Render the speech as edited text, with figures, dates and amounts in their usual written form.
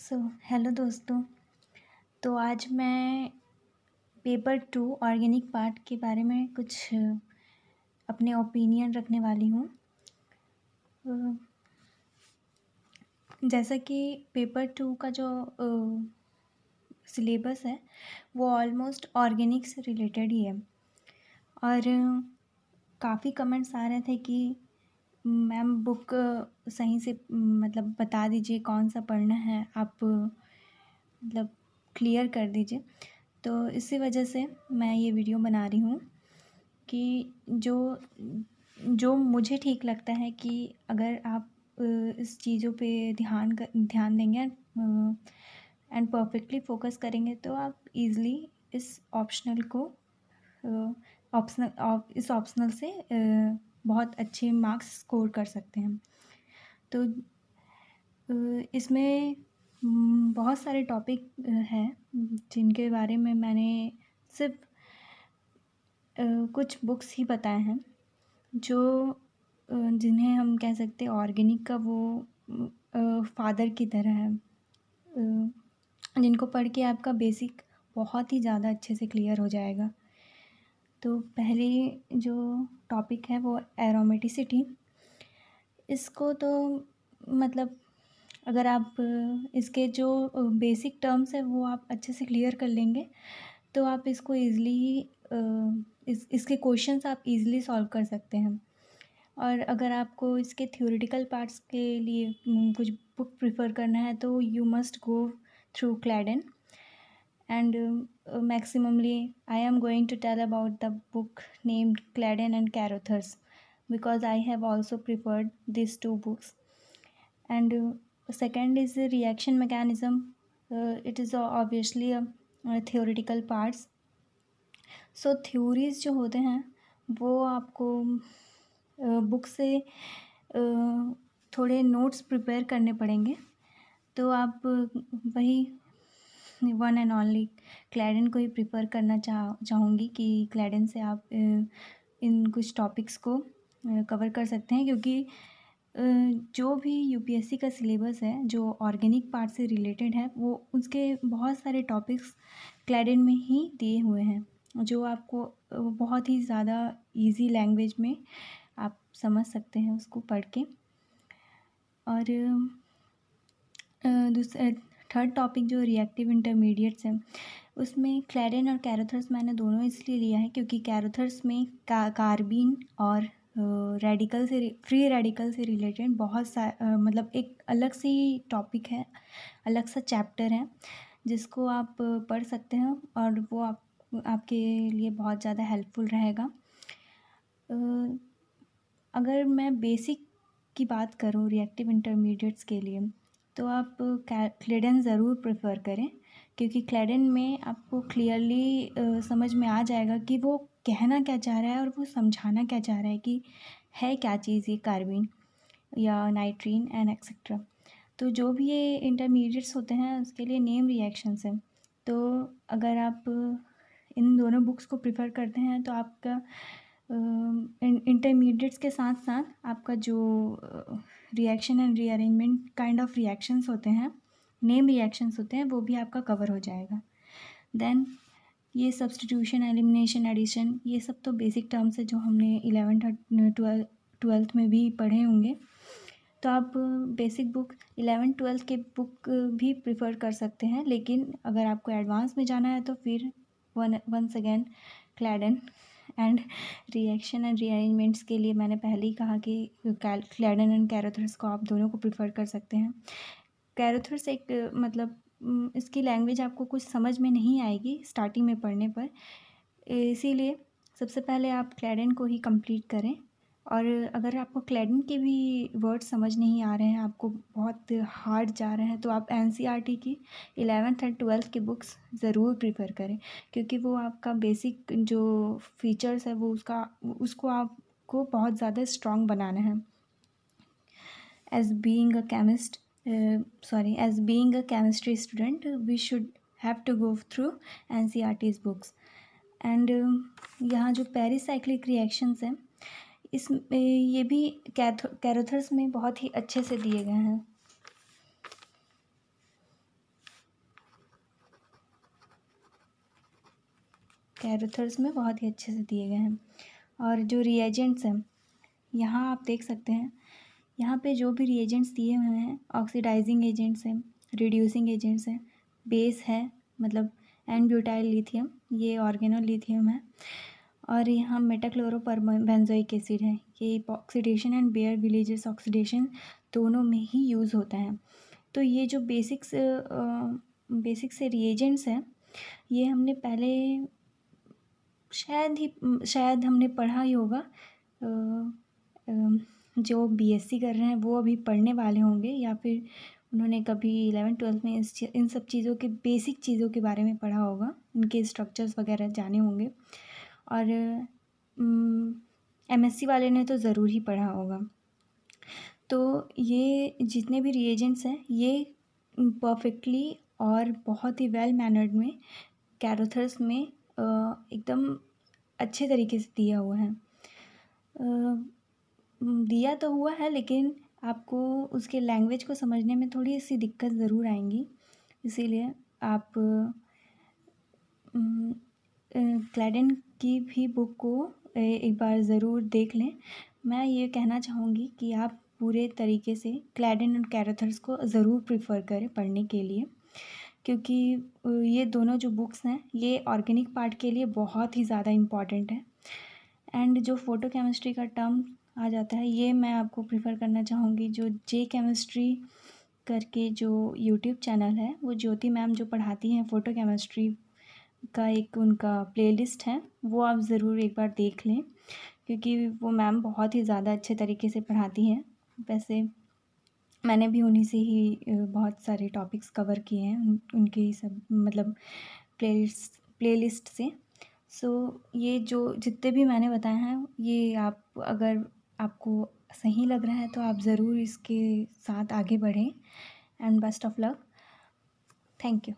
Hello दोस्तों। तो आज मैं पेपर 2 ऑर्गेनिक पार्ट के बारे में कुछ अपने ओपिनियन रखने वाली हूँ। अ, जैसा कि पेपर 2 का जो सिलेबस है वो ऑलमोस्ट ऑर्गेनिक से रिलेटेड ही है और काफ़ी कमेंट्स आ रहे थे कि मैम बुक सही से मतलब बता दीजिए कौन सा पढ़ना है, आप मतलब क्लियर कर दीजिए। तो इसी वजह से मैं ये वीडियो बना रही हूँ कि जो जो मुझे ठीक लगता है कि अगर आप इस चीज़ों पे ध्यान देंगे एंड परफेक्टली फोकस करेंगे तो आप इजीली इस ऑप्शनल को इस ऑप्शनल से बहुत अच्छे मार्क्स स्कोर कर सकते हैं। तो इसमें बहुत सारे टॉपिक हैं जिनके बारे में मैंने सिर्फ कुछ बुक्स ही बताए हैं जो जिन्हें हम कह सकते हैं ऑर्गेनिक का वो फादर की तरह है, जिनको पढ़ के आपका बेसिक बहुत ही ज़्यादा अच्छे से क्लियर हो जाएगा। तो पहली जो टॉपिक है वो एरोमेटिसिटी। इसको तो मतलब अगर आप इसके जो बेसिक टर्म्स है वो आप अच्छे से क्लियर कर लेंगे तो आप इसको ईज़िली इसके क्वेश्चंस आप इजीली सॉल्व कर सकते हैं। और अगर आपको इसके थ्योरेटिकल पार्ट्स के लिए कुछ बुक प्रिफ़र करना है तो you must go through Clayden and maximally I am going to tell about the book named Claydon and Carothers because I have also preferred these two books. And second is the reaction mechanism. It is obviously a theoretical parts. So theories जो होते हैं वो आपको book से थोड़े notes prepare करने पड़ेंगे। तो आप वही वन एंड ओनली क्लैडन को ही प्रिफ़र करना चाहूँगी कि क्लैडन से आप इन कुछ टॉपिक्स को कवर कर सकते हैं, क्योंकि जो भी यूपीएससी का सिलेबस है जो ऑर्गेनिक पार्ट से रिलेटेड है वो उसके बहुत सारे टॉपिक्स क्लैडन में ही दिए हुए हैं जो आपको बहुत ही ज़्यादा इजी लैंग्वेज में आप समझ सकते हैं उसको पढ़ के। और थर्ड टॉपिक जो रिएक्टिव इंटरमीडिएट्स है उसमें क्लैडन और कैरोथर्स मैंने दोनों इसलिए लिया है क्योंकि कैरोथर्स में कार्बीन और रेडिकल से फ्री रेडिकल से रिलेटेड बहुत मतलब एक अलग सी टॉपिक है, अलग सा चैप्टर है जिसको आप पढ़ सकते हैं और वो आपके लिए बहुत ज़्यादा हेल्पफुल रहेगा। अगर मैं बेसिक की बात करूँ रिएक्टिव इंटरमीडिएट्स के लिए तो आप क्लैडन ज़रूर प्रेफर करें, क्योंकि क्लैडन में आपको क्लियरली समझ में आ जाएगा कि वो कहना क्या चाह रहा है और वो समझाना क्या चाह रहा है कि है क्या चीज़ ये कार्बीन या नाइट्रीन एंड एक्सेट्रा। तो जो भी ये इंटरमीडिएट्स होते हैं उसके लिए नेम रिएक्शंस हैं। तो अगर आप इन दोनों बुक्स को प्रेफर करते हैं तो आपका इंटरमीडिएट्स के साथ साथ आपका जो reaction and rearrangement kind of reactions होते हैं, नेम रिएक्शंस होते हैं, वो भी आपका कवर हो जाएगा। देन ये सब्स्टिट्यूशन, एलिमिनेशन, एडिशन, ये सब तो बेसिक टर्म्स है जो हमने 11th 12th में भी पढ़े होंगे। तो आप बेसिक बुक 11th 12th के बुक भी प्रिफ़र कर सकते हैं, लेकिन अगर आपको एडवांस में जाना है तो फिर once again Clayden and reaction and rearrangements के लिए मैंने पहले ही कहा कि क्लैडन एंड कैरोथर्स को आप दोनों को प्रिफ़र कर सकते हैं। कैरोथर्स एक मतलब इसकी लैंग्वेज आपको कुछ समझ में नहीं आएगी स्टार्टिंग में पढ़ने पर, इसीलिए सबसे पहले आप क्लैडन को ही कंप्लीट करें। और अगर आपको क्लैडन के भी वर्ड समझ नहीं आ रहे हैं, आपको बहुत हार्ड जा रहे हैं, तो आप एनसीईआरटी की 11th एंड 12th की बुक्स ज़रूर प्रिफ़र करें, क्योंकि वो आपका बेसिक जो फीचर्स है वो उसको आपको बहुत ज़्यादा स्ट्रॉन्ग बनाना है। As being a chemistry student, we should have to go through NCERT's books. And यहाँ जो पेरिसाइक्लिक रिएक्शंस हैं ये भी कैरोथर्स में बहुत ही अच्छे से दिए गए हैं। कैरोथर्स में बहुत ही अच्छे से दिए गए हैं। और जो रिएजेंट्स हैं, यहाँ आप देख सकते हैं, यहाँ पे जो भी रिएजेंट्स दिए हुए हैं, ऑक्सीडाइजिंग एजेंट्स हैं, रिड्यूसिंग एजेंट्स हैं, बेस है मतलब एन ब्यूटाइल लिथियम, ये ऑर्गेनल लिथियम है, और यहाँ मेटाक्लोरोबेंजोइक एसिड है। ये oxidation and Baeyer Villiger's oxidation दोनों में ही यूज़ होता है। तो ये जो बेसिक से रिएजेंट्स हैं, ये हमने पहले शायद हमने पढ़ा ही होगा। जो बीएससी कर रहे हैं वो अभी पढ़ने वाले होंगे, या फिर उन्होंने कभी 11th-12th में इन सब चीज़ों के बेसिक चीज़ों के बारे में पढ़ा होगा, इनके स्ट्रक्चर्स वगैरह जाने होंगे। और एमएससी वाले ने तो ज़रूर ही पढ़ा होगा। तो ये जितने भी रिएजेंट्स हैं, ये परफेक्टली और बहुत ही वेल मैनर्ड में कैरोथर्स में एकदम अच्छे तरीके से दिया हुआ है। दिया तो हुआ है, लेकिन आपको उसके लैंग्वेज को समझने में थोड़ी सी दिक्कत ज़रूर आएंगी, इसीलिए आप क्लैडन की भी बुक को एक बार ज़रूर देख लें। मैं ये कहना चाहूँगी कि आप पूरे तरीके से क्लैडन और कैरोथर्स को ज़रूर प्रेफर करें पढ़ने के लिए, क्योंकि ये दोनों जो बुक्स हैं ये ऑर्गेनिक पार्ट के लिए बहुत ही ज़्यादा इम्पॉर्टेंट है। एंड जो फोटो केमिस्ट्री का टर्म आ जाता है, ये मैं आपको प्रेफर करना चाहूँगी, जो जे केमिस्ट्री करके जो यूट्यूब चैनल है, वो ज्योति मैम जो पढ़ाती हैं फोटो केमिस्ट्री का एक उनका प्लेलिस्ट है, वो आप ज़रूर एक बार देख लें, क्योंकि वो मैम बहुत ही ज़्यादा अच्छे तरीके से पढ़ाती हैं। वैसे मैंने भी उन्हीं से ही बहुत सारे टॉपिक्स कवर किए हैं, उनके ही सब मतलब प्लेलिस्ट से। सो ये जो जितने भी मैंने बताए हैं, ये आप अगर आपको सही लग रहा है तो आप ज़रूर इसके साथ आगे बढ़ें। And best of luck. Thank you.